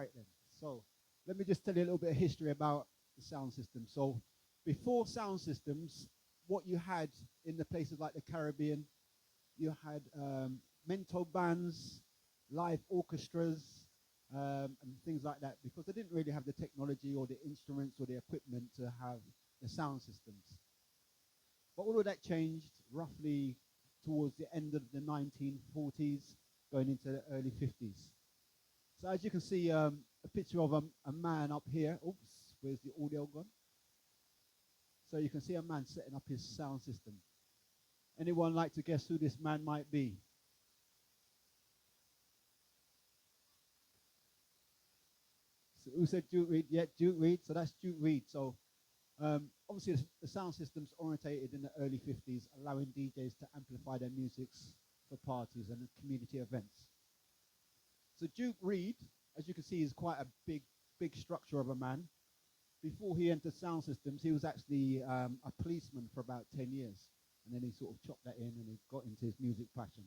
Right then. So let me just tell you a little bit of history about the sound system. So before sound systems, what you had in the places like the Caribbean, you had mento bands, live orchestras, and things like that, because they didn't really have the technology or the instruments or the equipment to have the sound systems. But all of that changed roughly towards the end of the 1940s, going into the early 50s. So as you can see, a picture of a man up here. Oops, where's the audio gone? So you can see a man setting up his sound system. Anyone like to guess who this man might be? So who said Duke Reed? Yeah, Duke Reed. So that's Duke Reed. So obviously the sound system's orientated in the early 50s, allowing DJs to amplify their musics for parties and community events. So Duke Reed, as you can see, is quite a big structure of a man. Before he entered sound systems, he was actually a policeman for about 10 years. And then he sort of chopped that in and he got into his music passion.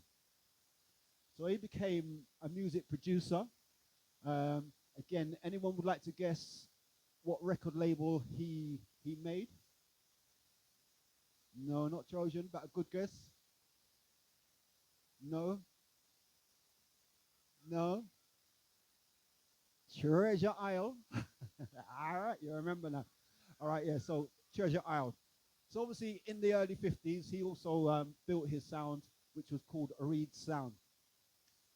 So he became a music producer. Again, anyone would like to guess what record label he made? No, not Trojan, but a good guess? No? No? Treasure Isle. All right, you remember now. All right, yeah, so Treasure Isle. So obviously in the early 50s, he also built his sound, which was called a Reed sound.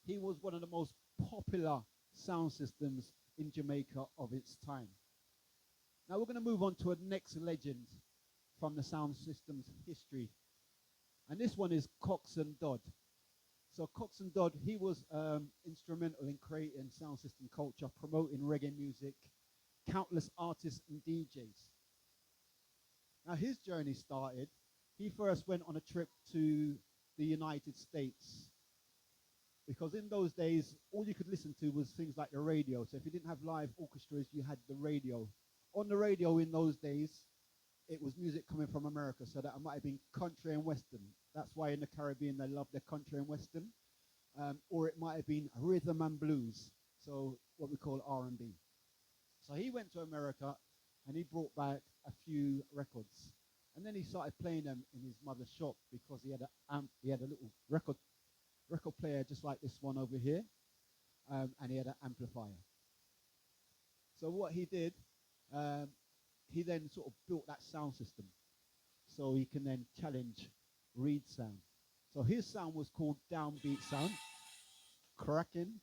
He was one of the most popular sound systems in Jamaica of its time. Now we're going to move on to a next legend from the sound system's history. And this one is Coxsone Dodd. So Coxsone Dodd, he was instrumental in creating sound system culture, promoting reggae music, countless artists and DJs. Now his journey started, he first went on a trip to the United States, because in those days, all you could listen to was things like the radio. So if you didn't have live orchestras, you had the radio. On the radio in those days, it was music coming from America, so that it might have been country and western. That's why in the Caribbean they love their country and western. Or it might have been rhythm and blues, so what we call R&B. So he went to America and he brought back a few records. And then he started playing them in his mother's shop, because he had a little record player just like this one over here, and he had an amplifier. So what he did, he then sort of built that sound system so he can then challenge Reed's sound. So his sound was called downbeat sound. Cracking.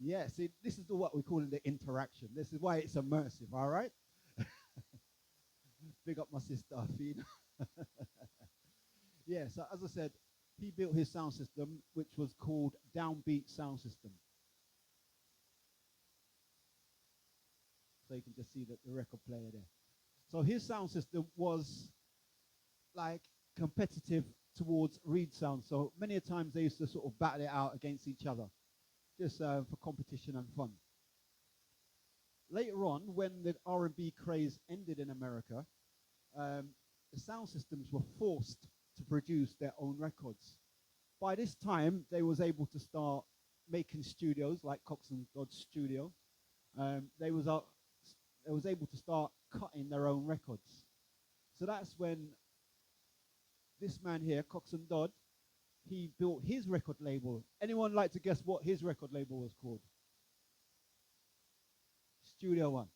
Yeah, see, this is what we call in the interaction. This is why it's immersive, all right? Big up my sister, Afina. Yeah, so as I said, he built his sound system, which was called Downbeat Sound System. So you can just see the record player there. So his sound system was like competitive towards Reed sound. So many a times they used to sort of battle it out against each other, just for competition and fun. Later on, when the R&B craze ended in America, the sound systems were forced to produce their own records. By this time, they was able to start making studios like Coxsone Dodd's studio. They was able to start cutting their own records. So that's when this man here, Coxsone Dodd, he built his record label. Anyone like to guess what his record label was called? Studio One.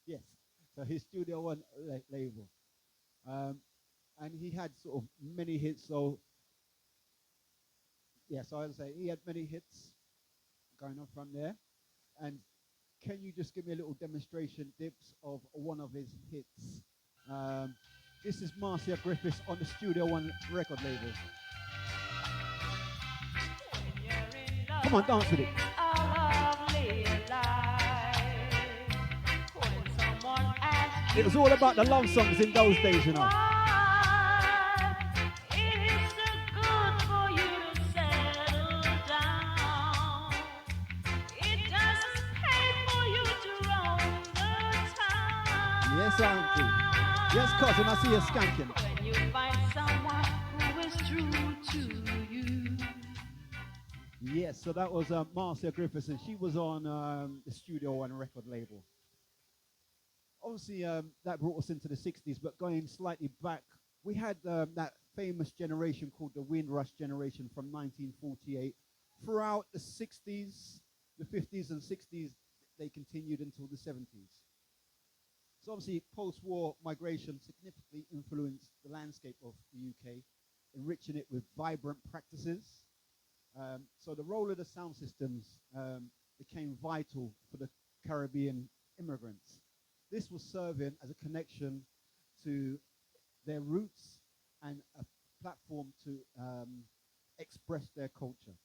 Yes, so his Studio One label. And he had sort of many hits, so yeah, so I would say he had many hits going on from there. And can you just give me a little demonstration dips of one of his hits? This is Marcia Griffiths on the Studio One record label. Come on, dance with it. It was all about the love songs in those days, you know. Yes, Auntie. Yes, cousin, I see you skanking. When you find someone who is true to you. Yes, so that was Marcia Griffiths, and she was on the studio and record label. Obviously, that brought us into the 60s, but going slightly back, we had that famous generation called the Windrush generation from 1948. Throughout the 60s, the 50s and 60s, they continued until the 70s. So obviously, post-war migration significantly influenced the landscape of the UK, enriching it with vibrant practices. So the role of the sound systems became vital for the Caribbean immigrants. This was serving as a connection to their roots and a platform to express their culture.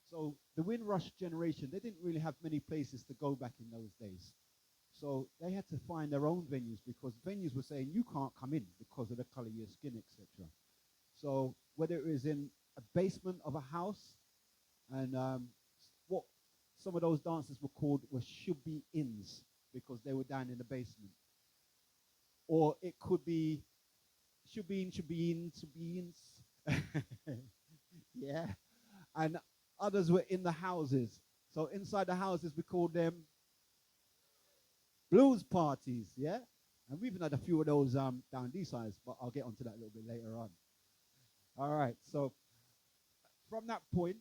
So the Windrush generation, they didn't really have many places to go back in those days. So they had to find their own venues because venues were saying, you can't come in because of the color of your skin, etc. So whether it was in a basement of a house, and what some of those dances were called were should-be-ins because they were down in the basement. Or it could be should-be-in, should-be-in, should-be-ins. Yeah. And others were in the houses. So inside the houses, we called them blues parties, yeah? And we've even had a few of those down these sides, but I'll get onto that a little bit later on. All right, so from that point,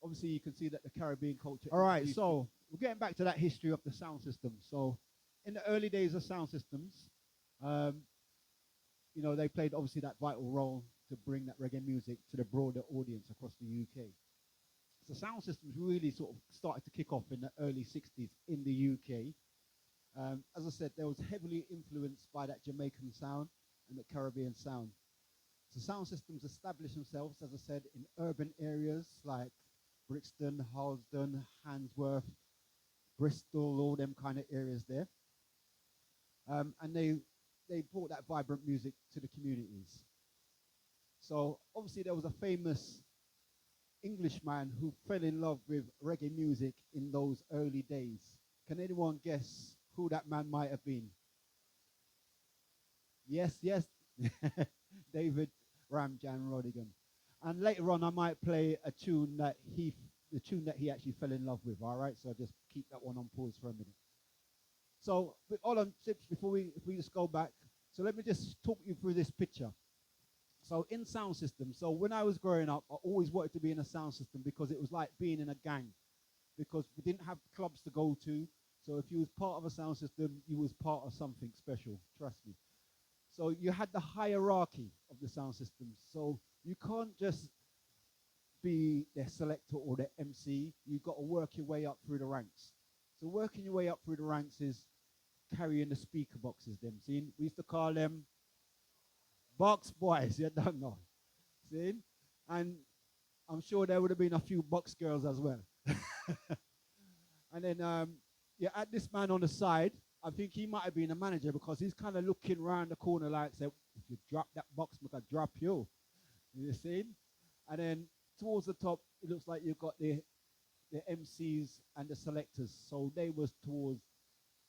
obviously you can see that the Caribbean culture. All right, so we're getting back to that history of the sound system. So in the early days of sound systems, you know, they played obviously that vital role to bring that reggae music to the broader audience across the UK. So sound systems really sort of started to kick off in the early 60s in the UK. As I said, they was heavily influenced by that Jamaican sound and the Caribbean sound. So sound systems established themselves, as I said, in urban areas like Brixton, Harlesden, Handsworth, Bristol, all them kind of areas there. And they brought that vibrant music to the communities. So obviously there was a famous Englishman who fell in love with reggae music in those early days. Can anyone guess who that man might have been? Yes, yes, David Ramjan Rodigan. And later on, I might play a tune that the tune that he actually fell in love with. All right, so just keep that one on pause for a minute. So, hold on, Sips, before if we just go back. So let me just talk you through this picture. So in sound system, so when I was growing up, I always wanted to be in a sound system because it was like being in a gang. Because we didn't have clubs to go to. So if you was part of a sound system, you was part of something special, trust me. So you had the hierarchy of the sound system. So you can't just be the selector or the MC. You've got to work your way up through the ranks. So working your way up through the ranks is carrying the speaker boxes, them. See, we used to call them box boys. You don't know. See? And I'm sure there would have been a few box girls as well. And then you had this man on the side. I think he might have been a manager because he's kind of looking around the corner like, say, if you drop that box, I'm going to drop you. You see? And then towards the top, it looks like you've got the MCs and the selectors. So they was towards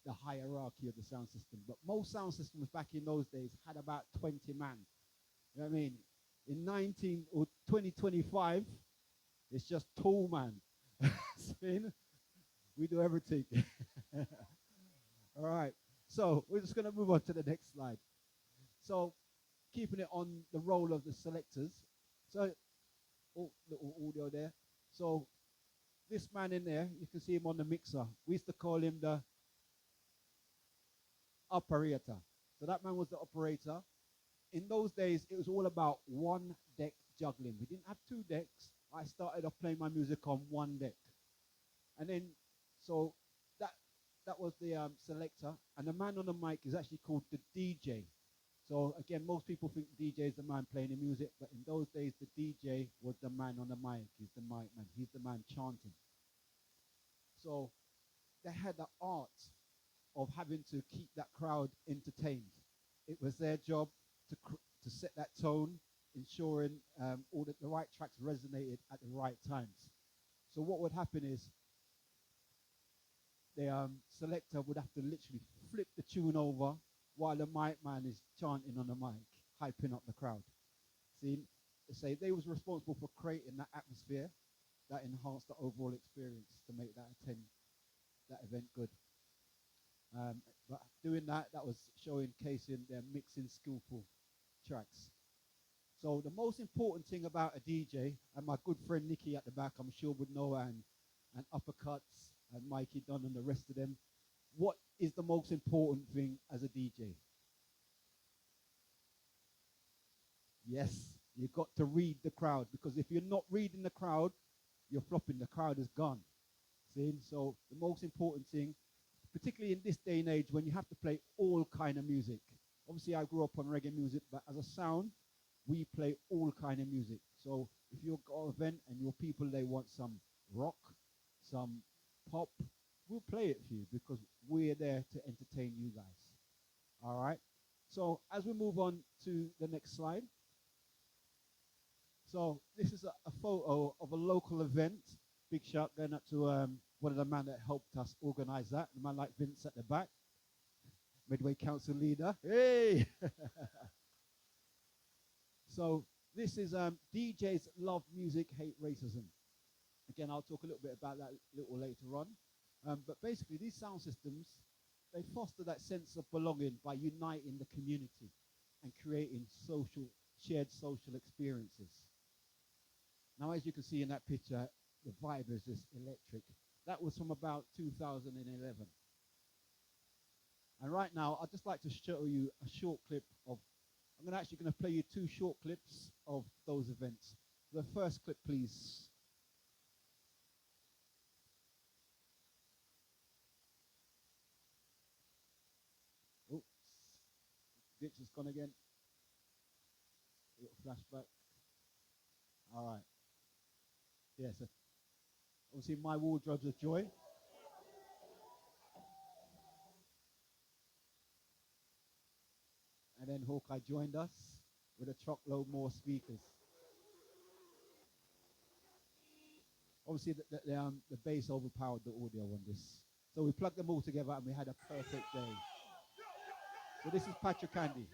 the hierarchy of the sound system. But most sound systems back in those days had about 20 man. You know what I mean? In 2025, it's just 2 man. See? We do everything. All right. So we're just going to move on to the next slide. So keeping it on the role of the selectors. So, oh, little audio there. So this man in there, you can see him on the mixer. We used to call him the operator. So that man was the operator. In those days, it was all about one deck juggling. We didn't have 2 decks. I started off playing my music on 1 deck. And then, so that was the selector. And the man on the mic is actually called the DJ. So again, most people think DJ is the man playing the music, but in those days, the DJ was the man on the mic. He's the mic man. He's the man chanting. So they had the art of having to keep that crowd entertained. It was their job to set that tone, ensuring all the right tracks resonated at the right times. So what would happen is the selector would have to literally flip the tune over while the mic man is chanting on the mic, hyping up the crowd. See, say they was responsible for creating that atmosphere that enhanced the overall experience to make that event good. But doing that, that was showcasing their mixing skillful tracks. So the most important thing about a DJ, and my good friend Nicky at the back, I'm sure would know, and Uppercuts and Mikey Dunn and the rest of them, what is the most important thing as a DJ? Yes, you've got to read the crowd, because if you're not reading the crowd, you're flopping. The crowd is gone. See? So the most important thing, particularly in this day and age when you have to play all kind of music. Obviously, I grew up on reggae music, but as a sound, we play all kind of music. So if you've got an event and your people, they want some rock, some pop, we'll play it for you because we're there to entertain you guys. All right? So as we move on to the next slide. So this is a photo of a local event. Big shout going up to one of the men that helped us organize that, the man like Vince at the back, Midway Council leader. Hey! So this is DJs love music, hate racism. Again, I'll talk a little bit about that a little later on. But basically, these sound systems, they foster that sense of belonging by uniting the community and creating shared social experiences. Now, as you can see in that picture, the vibe is just electric. That was from about 2011. And right now, I'd just like to show you a short clip of, I'm actually going to play you two short clips of those events. The first clip, please. Oops, Ditch is gone again. A little flashback. All right. Yes, yeah, so obviously my wardrobe's of joy. And then Hawkeye joined us with a truckload more speakers. Obviously, the bass overpowered the audio on this. So we plugged them all together and we had a perfect day. So this is Patrick Candy.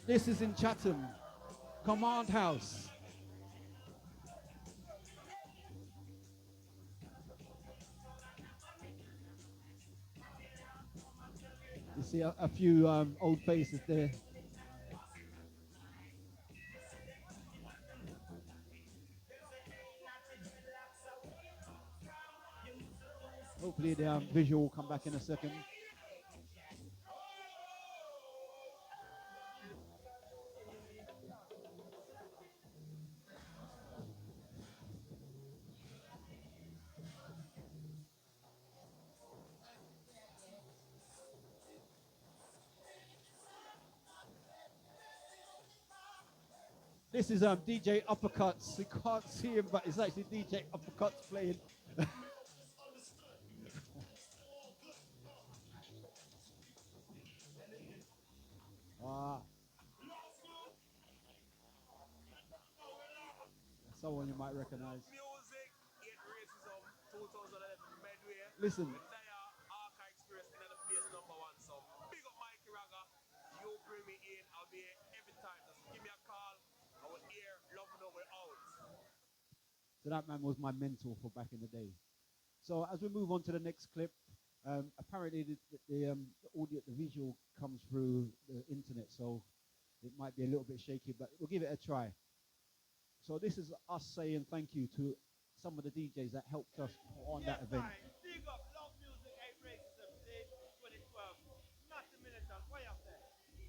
This is in Chatham, Command House. You see a few old faces there. Hopefully the visual will come back in a second. This is DJ Uppercuts. You can't see him, but it's actually DJ Uppercuts playing. Someone you might recognize. Music, hate racism, 2011 Medway. Listen. Experience in the place number one. So big up Mikey Ragga. You bring me in, I'll be here every time. Just give me a call. I will hear love no way out. So that man was my mentor for back in the day. So as we move on to the next clip, apparently the audio, the visual comes through the internet, so it might be a little bit shaky, but we'll give it a try. So this is us saying thank you to some of the DJs that helped us on that event. Big up, love music, hate racism, see, 2012. Not a militant, what you say?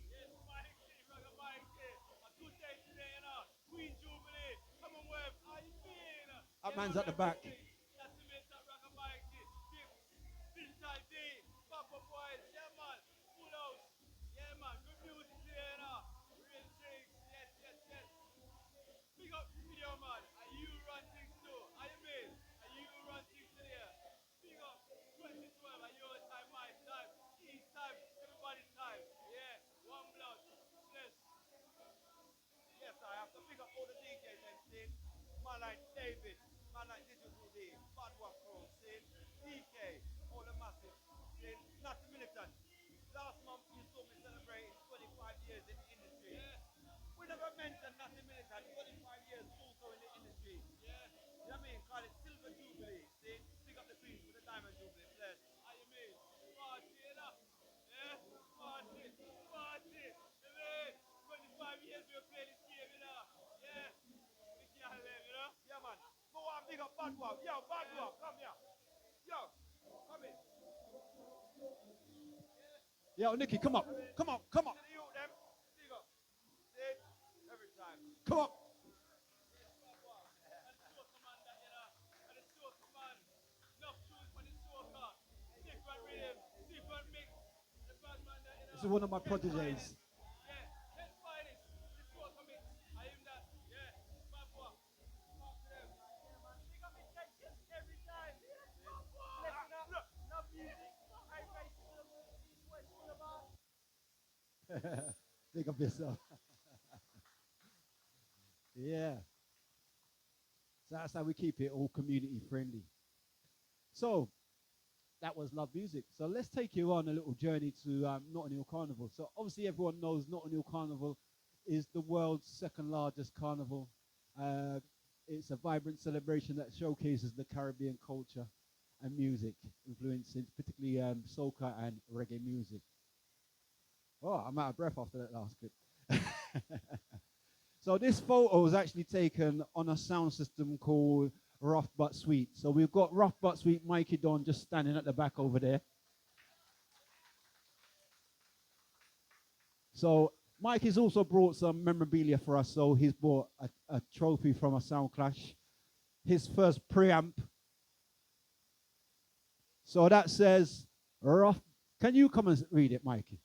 Yes, Mikey, Ragga Mikey. A good day today, you know. Queen Jubilee, Commonwealth, how you feeling? That man's at the back. That's the militant, Ragga Mikey. Digital D, Papa Boys, yeah man, full house. Yeah man, good music today, you know. Real things, yes, yes, yes. Big up video man, and you run things too. How you mean? And you run things today. Big up 2012, and your time, my time, each time, everybody's time. Yeah, one blood. Bless. Yes, I have to pick up all the DJs and sing. Man like David, never mention nothing militant. 25 years also in the industry. Yeah. You know what I mean? Call it Silver Jubilee. See? Pick up the Queen for the Diamond Jubilee. Bless. How you mean? Party, you know? Yeah? Party. Party. You mean? 25 years we were playing this game, you know? Yeah? We can't live, you know? Yeah, man. Go on, big up Bad Walk. Yo, Bad Walk, come here. Yo, come in. Yo, Nicky, come up. Come on, come on. To the youth, them. Big up. See? Every time. Come on. This is one of my proteges. Think of yourself. Yeah. So that's how we keep it all community friendly. So that was Love Music. So let's take you on a little journey to Notting Hill Carnival. So obviously everyone knows Notting Hill Carnival is the world's second largest carnival. It's a vibrant celebration that showcases the Caribbean culture and music, influencing particularly soca and reggae music. Oh, I'm out of breath after that last clip. So this photo was actually taken on a sound system called Rough But Sweet. So we've got Rough But Sweet Mikey Don just standing at the back over there. So Mikey's also brought some memorabilia for us. So he's brought a trophy from a sound clash, his first preamp. So that says Rough. Can you come and read it, Mikey?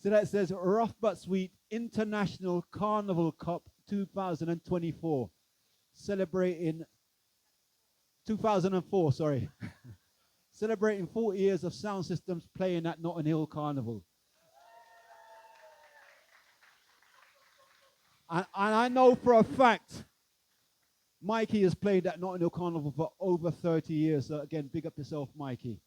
So that says Rough But Sweet International Carnival Cup 2024. Celebrating 2004, sorry. Celebrating 40 years of sound systems playing at Notting Hill Carnival. And I know for a fact Mikey has played at Notting Hill Carnival for over 30 years. So again, big up yourself, Mikey.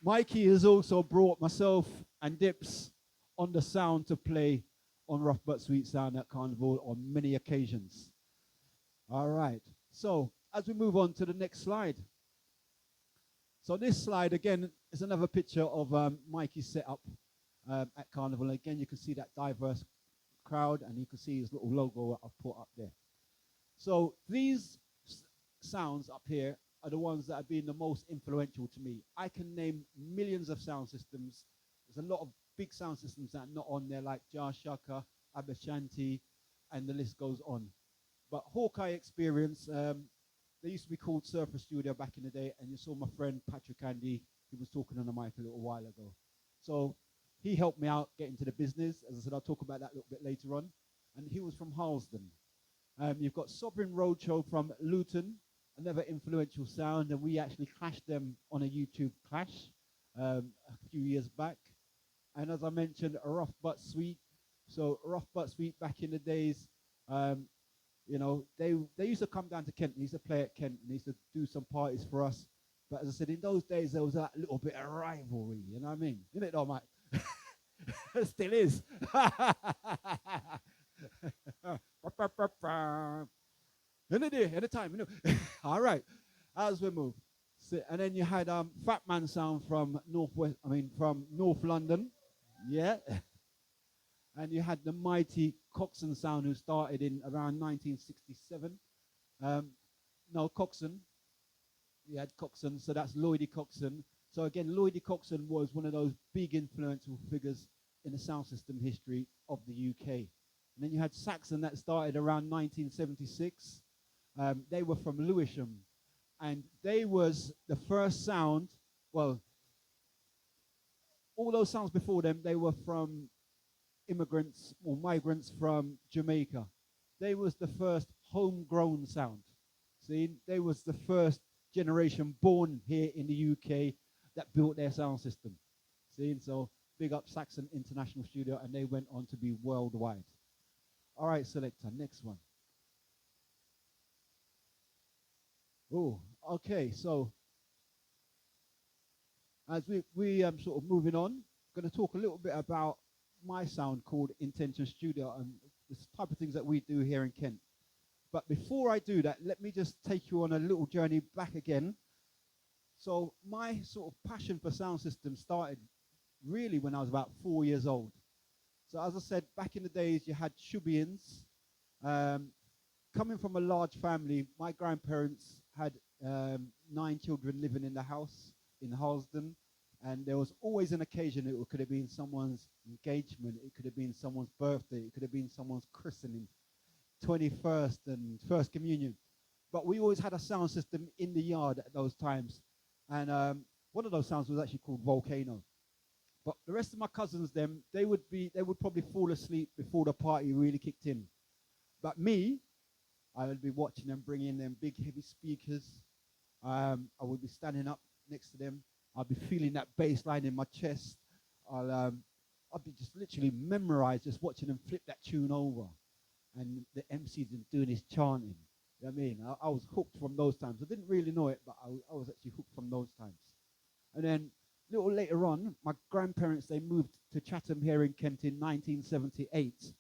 Mikey has also brought myself and Dips on the sound to play on Rough But Sweet Sound at Carnival on many occasions. All right. So as we move on to the next slide. So this slide, again, is another picture of Mikey's setup at Carnival. Again, you can see that diverse crowd, and you can see his little logo I've put up there. So these sounds up here are the ones that have been the most influential to me. I can name millions of sound systems. There's a lot of big sound systems that are not on there, like Jar Shaka, Abashanti, and the list goes on. But Hawkeye Experience, they used to be called Surfer Studio back in the day, and you saw my friend Patrick Andy, he was talking on the mic a little while ago. So he helped me out get into the business. As I said, I'll talk about that a little bit later on. And he was from Harlesden. You've got Sovereign Roadshow from Luton, another influential sound, and we actually clashed them on a YouTube clash a few years back. And as I mentioned, Rough But Sweet. So Rough But Sweet back in the days, you know, they used to come down to Kent. They used to play at Kent, and they used to do some parties for us. But as I said, in those days, there was that little bit of rivalry, you know what I mean? Isn't it though, Mike? Still is. Any time, you know. All right, as we move. So, and then you had Fat Man Sound from from North London. Yeah. And you had the mighty Coxon Sound, who started in around 1967. No, Coxon. You had Coxon, so that's Lloydie Coxon. So again, Lloydie Coxon was one of those big influential figures in the sound system history of the UK. And then you had Saxon, that started around 1976. They were from Lewisham, and they was the first sound, well, all those sounds before them, they were from immigrants or migrants from Jamaica. They was the first homegrown sound. See, they was the first generation born here in the UK that built their sound system. See, and so big up Saxon International Studio, and they went on to be worldwide. All right, selector, next one. Oh, okay, so as we sort of moving on, going to talk a little bit about my sound called Intention Studio and the type of things that we do here in Kent. But before I do that, let me just take you on a little journey back again. So my sort of passion for sound systems started really when I was about 4 years old. So as I said, back in the days, you had Shubians. Coming from a large family, my grandparents had 9 children living in the house in Harlesden, and there was always an occasion. It could have been someone's engagement, it could have been someone's birthday, it could have been someone's christening, 21st and First Communion. But we always had a sound system in the yard at those times, and one of those sounds was actually called Volcano. But the rest of my cousins, they would probably fall asleep before the party really kicked in. But me, I would be watching them bring in them big heavy speakers. I would be standing up next to them. I'd be feeling that bass line in my chest. I'd be just literally memorized just watching them flip that tune over. And the MC doing his chanting. You know what I mean? I was hooked from those times. I didn't really know it, but I was actually hooked from those times. And then a little later on, my grandparents, they moved to Chatham here in Kent in 1978.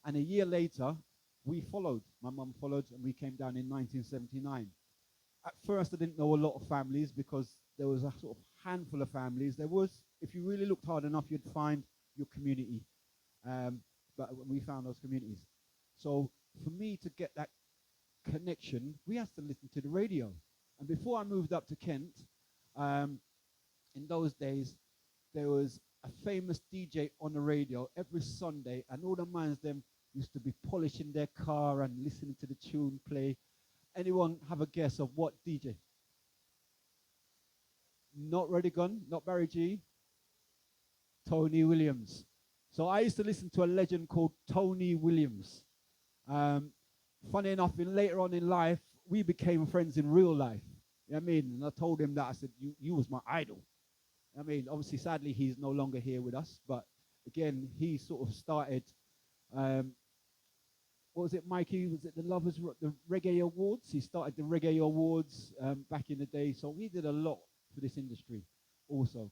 And a year later, we followed. My mum followed, and we came down in 1979. At first, I didn't know a lot of families because there was a sort of handful of families. There was, if you really looked hard enough, you'd find your community. But we found those communities. So for me to get that connection, we had to listen to the radio. And before I moved up to Kent, in those days, there was a famous DJ on the radio every Sunday, and all the mans them used to be polishing their car and listening to the tune play. Anyone have a guess of what DJ? Not Reddy Gunn, not Barry G, Tony Williams. So I used to listen to a legend called Tony Williams. Funny enough, later on in life, we became friends in real life. You know what I mean? And I told him that, I said, you was my idol. I mean, obviously, sadly, he's no longer here with us. But again, he sort of started, what was it, Mikey? Was it the Reggae Awards? He started the Reggae Awards back in the day. So we did a lot for this industry also.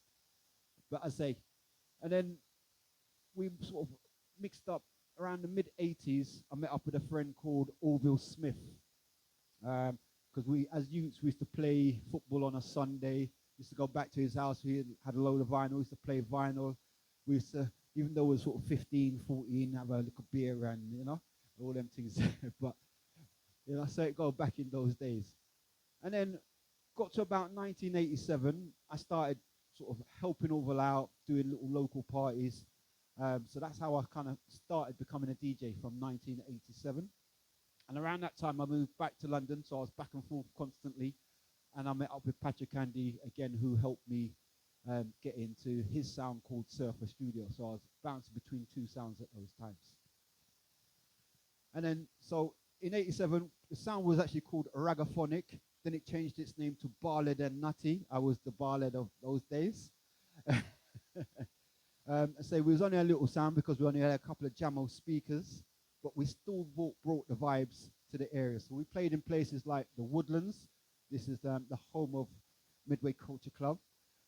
But I say, and then we sort of mixed up around the mid-80s. I met up with a friend called Orville Smith. Because we, as youths, we used to play football on a Sunday. Used to go back to his house. He had a load of vinyl. We used to play vinyl. We used to, even though we were sort of 15, 14, have a little beer and, all them things. But, so it go back in those days. And then got to about 1987. I started sort of helping Orville out, doing little local parties. So that's how I kind of started becoming a DJ from 1987. And around that time, I moved back to London, so I was back and forth constantly. And I met up with Patrick Andy, again, who helped me get into his sound called Surfer Studio. So I was bouncing between two sounds at those times. And then, so in 87, the sound was actually called Ragaphonic. Then it changed its name to Barled and Nutty. I was the Barled of those days. So we was only a little sound because we only had a couple of Jamo speakers, but we still brought the vibes to the area. So we played in places like the Woodlands. This is the home of Midway Culture Club.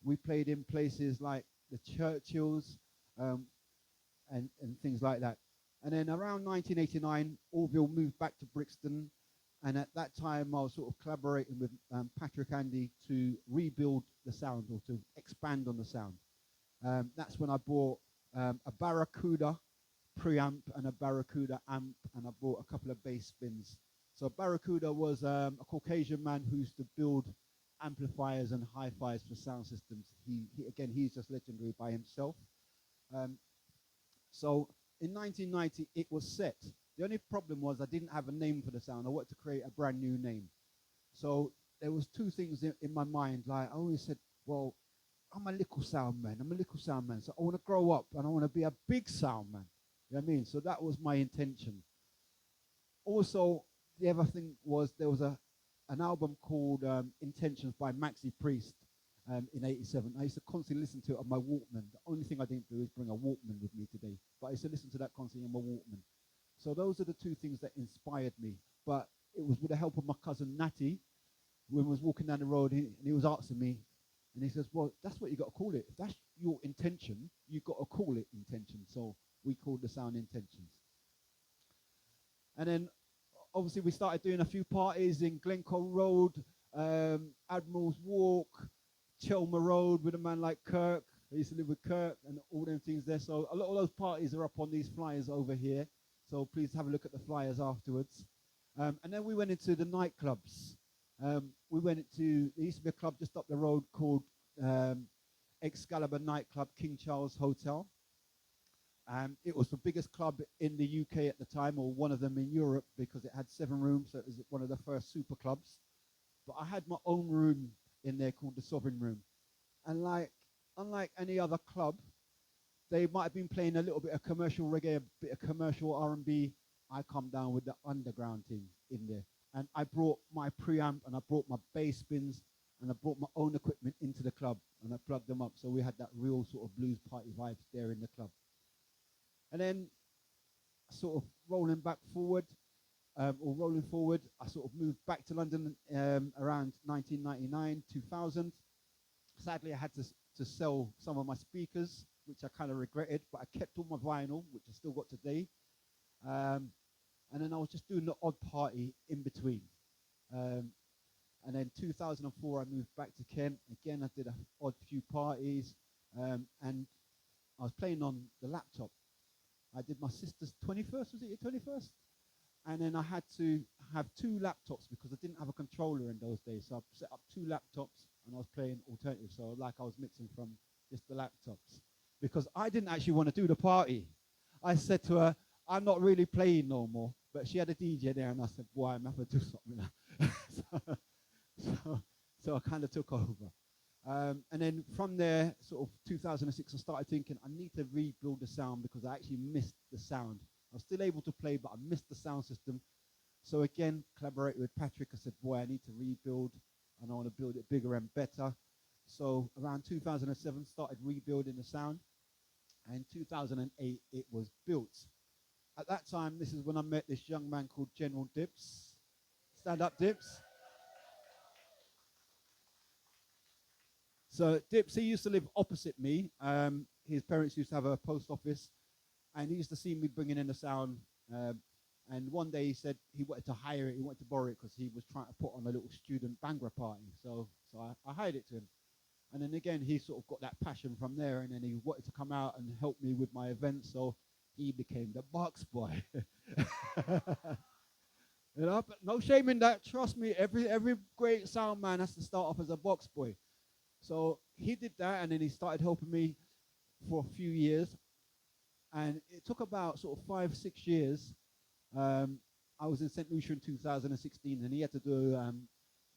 We played in places like the Churchills and things like that. And then around 1989, Orville moved back to Brixton. And at that time, I was sort of collaborating with Patrick Andy to rebuild the sound or to expand on the sound. That's when I bought a Barracuda preamp and a Barracuda amp, and I bought a couple of bass spins. So Barracuda was a Caucasian man who used to build amplifiers and hi-fis for sound systems. He's just legendary by himself. So in 1990, it was set. The only problem was I didn't have a name for the sound. I wanted to create a brand new name. So there was two things in my mind. Like I always said, well, I'm a little sound man. So I want to grow up and I want to be a big sound man. You know what I mean? So that was my intention. Also, the other thing was there was an album called Intentions by Maxi Priest in 87. I used to constantly listen to it on my Walkman. The only thing I didn't do is bring a Walkman with me today. But I used to listen to that constantly on my Walkman. So those are the two things that inspired me. But it was with the help of my cousin Natty, when I was walking down the road, and he was asking me, and he says, well, that's what you got to call it. your intention, you got to call it intention. So we called the sound intentions. And then obviously we started doing a few parties in Glencoe Road, Admiral's Walk, Chelmer Road with a man like Kirk. I used to live with Kirk and all them things there. So a lot of those parties are up on these flyers over here. So please have a look at the flyers afterwards. And then we went into the nightclubs. We went into, there used to be a club just up the road called Excalibur Nightclub, King Charles Hotel. It was the biggest club in the UK at the time, or one of them in Europe, because it had 7 rooms, so it was one of the first super clubs. But I had my own room in there called the Sovereign Room. And unlike any other club, they might have been playing a little bit of commercial reggae, a bit of commercial R&B. I come down with the underground thing in there. And I brought my preamp, and I brought my bass bins, and I brought my own equipment into the club, and I plugged them up. So we had that real sort of blues party vibes there in the club. And then sort of rolling forward, I sort of moved back to London around 1999, 2000. Sadly, I had to sell some of my speakers, which I kind of regretted, but I kept all my vinyl, which I still got today. And then I was just doing the odd party in between. And then 2004, I moved back to Kent. Again, I did an odd few parties, and I was playing on the laptop. I did my sister's 21st, was it your 21st? And then I had to have 2 laptops because I didn't have a controller in those days. So I set up 2 laptops and I was playing alternative. So like I was mixing from just the laptops. Because I didn't actually want to do the party. I said to her, I'm not really playing no more. But she had a DJ there and I said, boy, I'm having to do something now. so I kind of took over. And then from there, sort of 2006, I started thinking I need to rebuild the sound because I actually missed the sound. I was still able to play, but I missed the sound system. So again, collaborated with Patrick. I said, boy, I need to rebuild, and I want to build it bigger and better. So around 2007, started rebuilding the sound. And 2008, it was built. At that time, this is when I met this young man called General Dips. Stand up, Dips. So Dips, he used to live opposite me. His parents used to have a post office, and he used to see me bringing in the sound. And one day he said he wanted to hire it, he wanted to borrow it because he was trying to put on a little student Bhangra party. So I hired it to him. And then again, he sort of got that passion from there, and then he wanted to come out and help me with my events. So he became the box boy. You know, but no shame in that. Trust me, every great sound man has to start off as a box boy. So he did that, and then he started helping me for a few years. And it took about sort of 5-6 years. I was in St. Lucia in 2016, and he had to do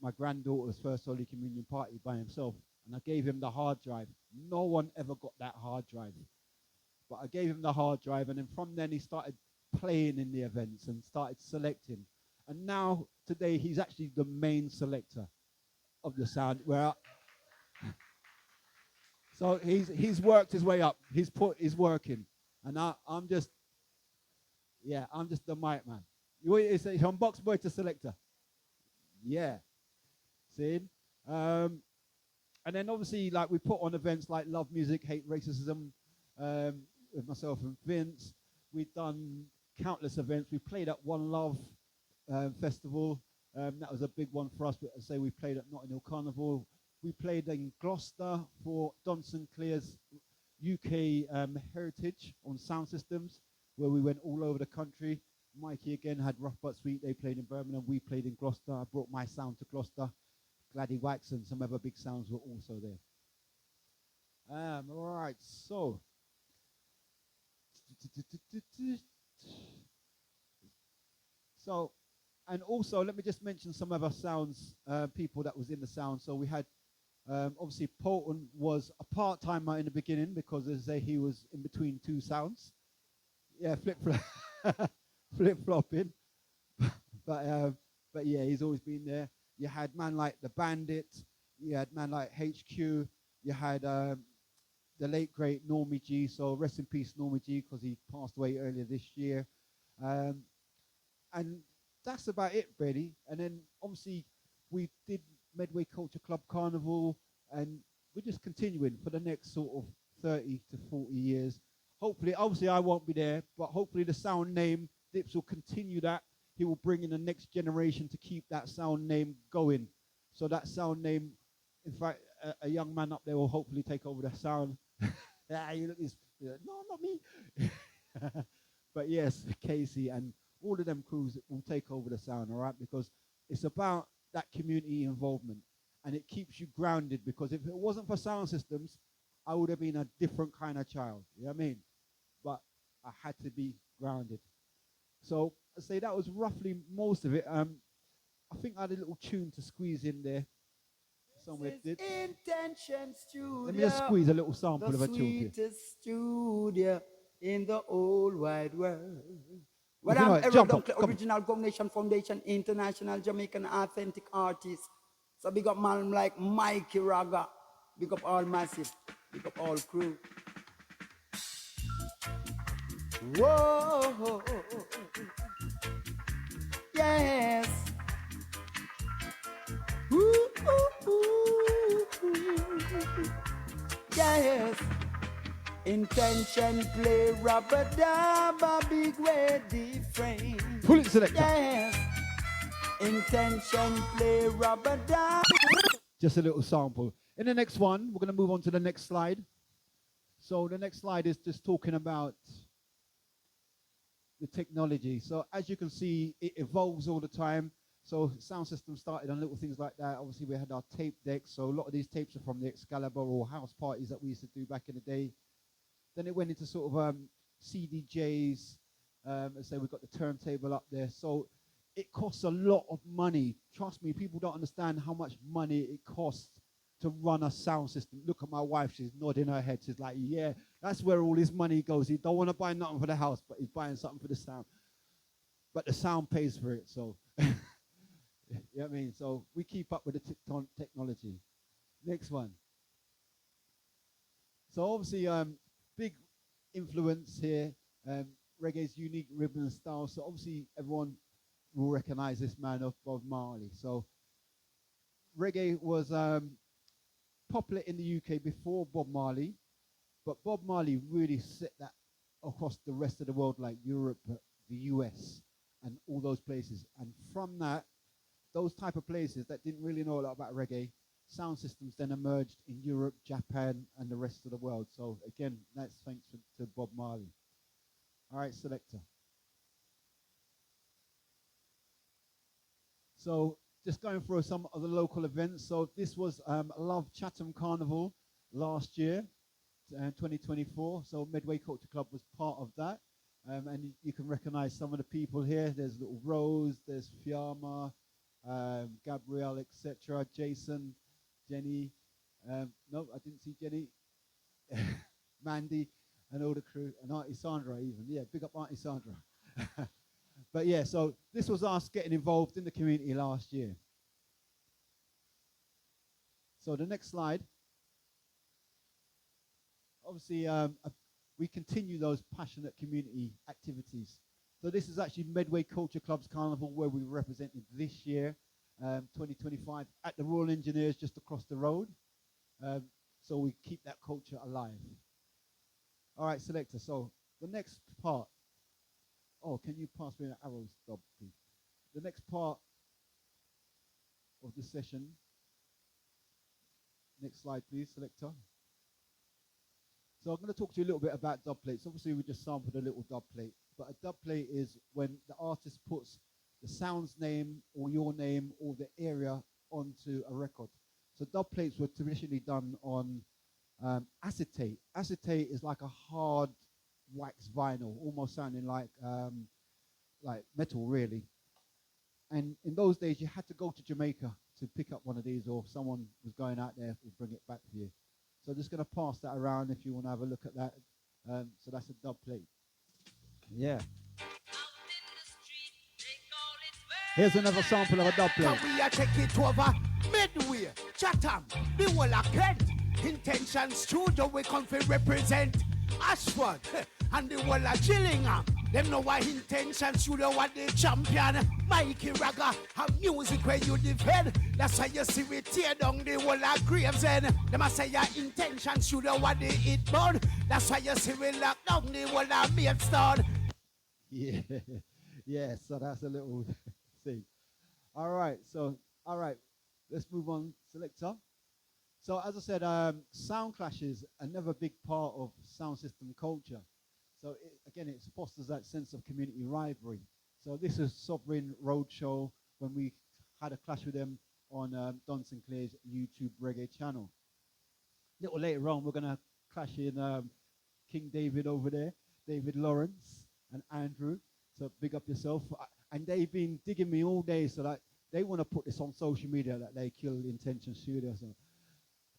my granddaughter's first Holy Communion party by himself. And I gave him the hard drive. No one ever got that hard drive. But I gave him the hard drive, and then from then he started playing in the events and started selecting. And now, today, he's actually the main selector of the sound. So he's worked his way up. He's working. And I'm just the mic man. You say from box boy to selector. Yeah. See? And then obviously, like, we put on events like Love Music, Hate Racism, with myself and Vince. We've done countless events. We played at One Love Festival. That was a big one for us. But I say we played at Notting Hill Carnival. We played in Gloucester for Don Sinclair's UK heritage on sound systems, where we went all over the country. Mikey again had Rough But Sweet. They played in Birmingham. We played in Gloucester. I brought my sound to Gloucester. Gladdy Wax and some other big sounds were also there. All right, so. So, and also let me just mention some other sounds, people that was in the sound. So we had, obviously Polton was a part-timer in the beginning because as I say, he was in between 2 sounds. Yeah, flip-flopping. But yeah, he's always been there. You had man like the Bandit. You had man like HQ. You had the late great Normie G. So rest in peace, Normie G, because he passed away earlier this year. And that's about it, really. And then obviously we did Medway Culture Club Carnival, and we're just continuing for the next sort of 30 to 40 years. Hopefully, obviously I won't be there, but hopefully the sound name, Dips will continue that. He will bring in the next generation to keep that sound name going. So that sound name, in fact, a young man up there will hopefully take over the sound. You look this, no, not me. But yes, Casey and all of them crews will take over the sound, all right? Because it's about that community involvement, and it keeps you grounded, because if it wasn't for sound systems, I would have been a different kind of child, you know what I mean? But I had to be grounded. So I say that was roughly most of it. I think I had a little tune to squeeze in there. Somewhere did. Intention Studio. Let me just squeeze a little sample the of a tune here. sweetest studio in the whole wide world. Well, You know I'm it, Eric jump Dunkley, up, come. Original Combination Foundation, international Jamaican authentic artist. So big up man like Mikey Ragga. Big up all massive. Big up all crew. Whoa. Yes. Ooh, ooh, ooh, ooh. Yes. Intention play rubber dub a big way different. Pull it, selector. Yes. Intention play rubber dub. Just a little sample. In the next one, we're going to move on to the next slide. So the next slide is just talking about the technology. So as you can see, it evolves all the time. So sound system started on little things like that. Obviously, we had our tape decks. So a lot of these tapes are from the Excalibur or house parties that we used to do back in the day. Then it went into sort of CDJs. Let's say we've got the turntable up there. So it costs a lot of money. Trust me, people don't understand how much money it costs to run a sound system. Look at my wife, she's nodding her head. She's like, yeah, that's where all his money goes. He don't want to buy nothing for the house, but he's buying something for the sound. But the sound pays for it, so. You know what I mean? So we keep up with the technology. Next one. So obviously, big influence here. Reggae's unique rhythm and style. So obviously, everyone will recognize this man of Bob Marley. So reggae was popular in the UK before Bob Marley, but Bob Marley really set that across the rest of the world, like Europe, the US, and all those places. And from that, those type of places that didn't really know a lot about reggae, sound systems then emerged in Europe, Japan, and the rest of the world. So again, that's thanks to Bob Marley. All right, selector. So just going through some of the local events. So this was Love Chatham Carnival last year, 2024. So Medway Culture Club was part of that. And you can recognize some of the people here. There's little Rose, there's Fiamma, Gabrielle, etc. Jason, Jenny. No, I didn't see Jenny. Mandy and all the crew. And Auntie Sandra even. Yeah, big up Auntie Sandra. But yeah, so this was us getting involved in the community last year. So the next slide. Obviously, we continue those passionate community activities. So this is actually Medway Culture Club's Carnival, where we represented this year, 2025, at the Royal Engineers just across the road. So we keep that culture alive. All right, selector. So the next part. Oh, can you pass me an arrow stop, please? The next part of the session. Next slide, please, selector. So I'm going to talk to you a little bit about dub plates. Obviously, we just sampled a little dub plate, but a dub plate is when the artist puts the sound's name or your name or the area onto a record. So dub plates were traditionally done on acetate. Acetate is like a hard wax vinyl, almost sounding like metal, really. And in those days, you had to go to Jamaica to pick up one of these, or someone was going out there to bring it back for you. So I'm just going to pass that around if you want to have a look at that. So that's a dub plate. Yeah. Here's another sample of a dub plate. So we are take it over Midway, Chatham, the whole of Kent. Intention Studio, we come to represent Ashford and the whole of Gillingham. Them know what intentions, you know what the champion. Mikey Ragga, have music where you defend. That's why you see we tear down the whole of Gravesend. Them a say your intentions, you know what the hit burn. That's why you see we lock down the whole of Maidstone. Yeah, yeah. So that's a little thing. All right. So all right, let's move on, selector. So as I said, sound clashes are never a big part of sound system culture. So again, it fosters that sense of community rivalry. So this is Sovereign Roadshow when we had a clash with them on Don Sinclair's YouTube reggae channel. A little later on, we're gonna clash in King David over there, David Lawrence and Andrew. So big up yourself. And they've been digging me all day, so that they want to put this on social media that they killed Intention Studio. So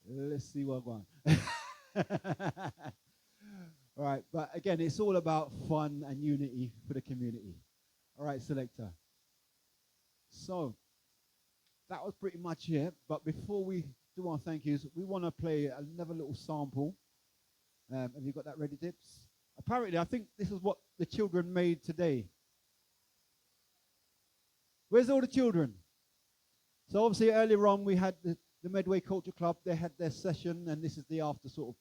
let's see what going on. All right, but again, it's all about fun and unity for the community. All right, selector. So that was pretty much it. But before we do our thank yous, we want to play another little sample. Have you got that ready, Dips? Apparently, I think this is what the children made today. Where's all the children? So obviously earlier on we had the Medway Culture Club. They had their session, and this is the after sort of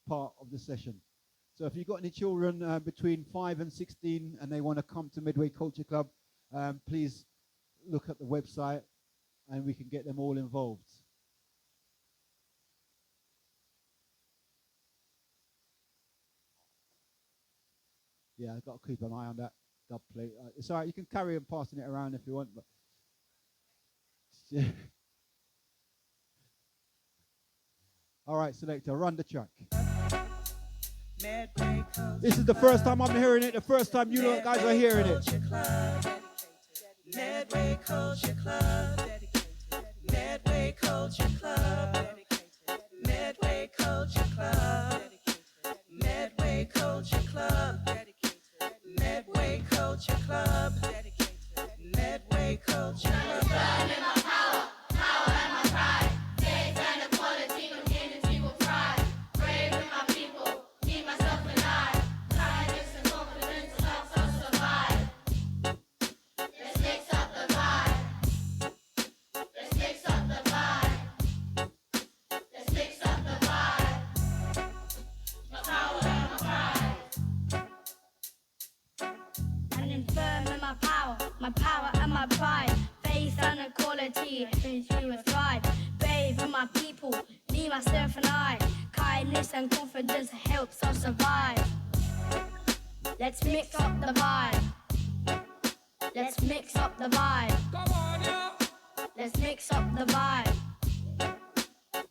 part of the session. So if you've got any children between 5 and 16 and they want to come to Medway Culture Club, please look at the website and we can get them all involved. Yeah, I've got to keep an eye on that dub plate. It's all right, you can carry on passing it around if you want, but all right, selector, run the track. This is the first time I'm hearing it, the first time you guys are hearing it. Medway Culture Club, Medway Culture Club, Medway Culture Club, Medway Culture Club, Medway Culture Club, Medway Culture Club. In my power, power and my pride. Faith and equality, community will thrive. Brave with my people, me, myself and I. Kindness and confidence helps us survive. Let's mix up the vibe. Let's mix up the vibe. Let's mix up the vibe. My power and my pride. And firm in my power and my pride. Faith and equality, community will thrive. Brave with my people, me, myself and I. Kindness and confidence helps us survive. Let's mix up the vibe. Let's mix up the vibe. Come on, yeah. Let's mix up the vibe.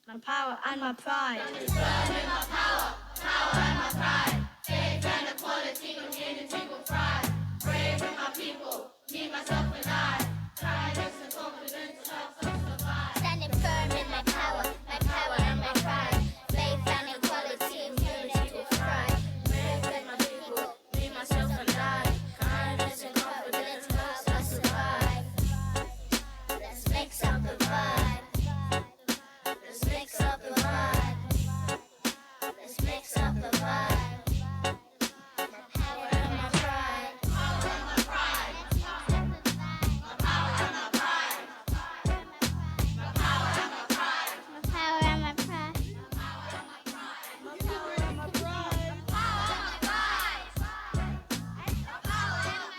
My power and my pride. My power, power and my pride. Faith and equality, community will thrive. Brave with my people, me, myself and I. Kindness and confidence helps us survive. Standing firm in my power and my pride. Faith and equality, community will thrive. Brave with my people, me, myself and I. Kindness and confidence helps us survive. Let's mix up the vibe. Let's mix up the vibe. Let's mix up the vibe. My power and my pride. Power and my pride. My power and my pride. My power and my pride. My power and my pride. My power and my pride. My power and my pride. My power and my pride. My power and my pride.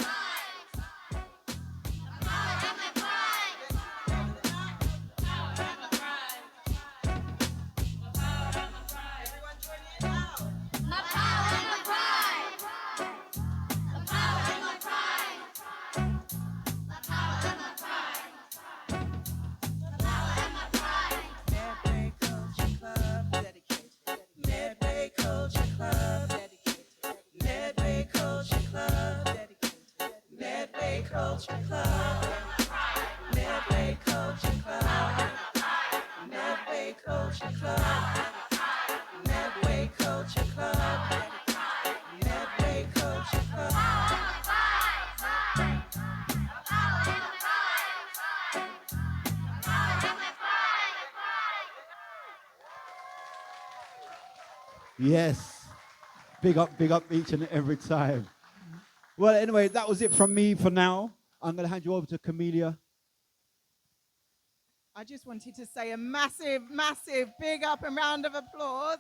My power and my pride. Power and my pride. My power and my pride. Everyone join in now. My power and my pride. My power and my pride. My power and my pride. My power and my pride. Medway Culture Club dedicated. Medway Culture Club dedicated. Medway Culture Club dedicated. Medway Culture Club. Medway Culture Club. Medway Culture Club. Medway Culture Club. Medway Culture Club. Yes. Big up each and every time. Well, anyway, that was it from me for now. I'm going to hand you over to Camellia. I just wanted to say a massive, massive big up and round of applause.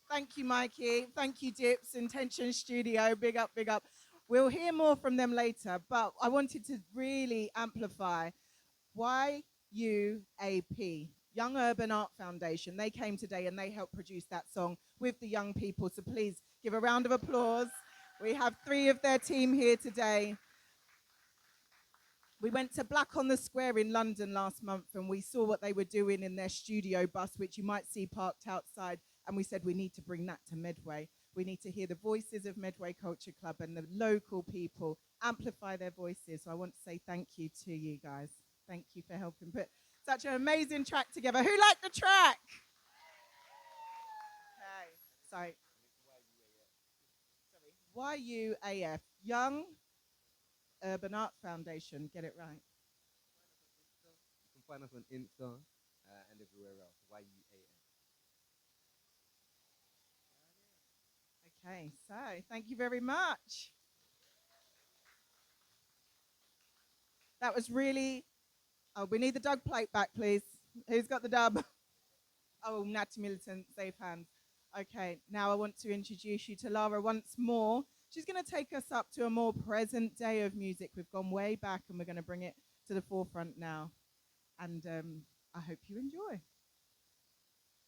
Thank you, Mikey. Thank you, Dips, Intention Studio. Big up, big up. We'll hear more from them later, but I wanted to really amplify YUAP, Young Urban Art Foundation. They came today and they helped produce that song with the young people. So please give a round of applause. We have 3 of their team here today. We went to Black on the Square in London last month and we saw what they were doing in their studio bus, which you might see parked outside. And we said, we need to bring that to Medway. We need to hear the voices of Medway Culture Club and the local people amplify their voices. So I want to say thank you to you guys. Thank you for helping put such an amazing track together. Who liked the track? Okay, sorry. YUAF, Young Urban Art Foundation. Get it right. You can find us on Insta and everywhere else. YUAN. Okay, so thank you very much. That was really. Oh, we need the dub plate back, please. Who's got the dub? Oh, Natty Militant, safe hands. Okay, now I want to introduce you to Lara once more. She's going to take us up to a more present day of music. We've gone way back and we're going to bring it to the forefront now. And I hope you enjoy.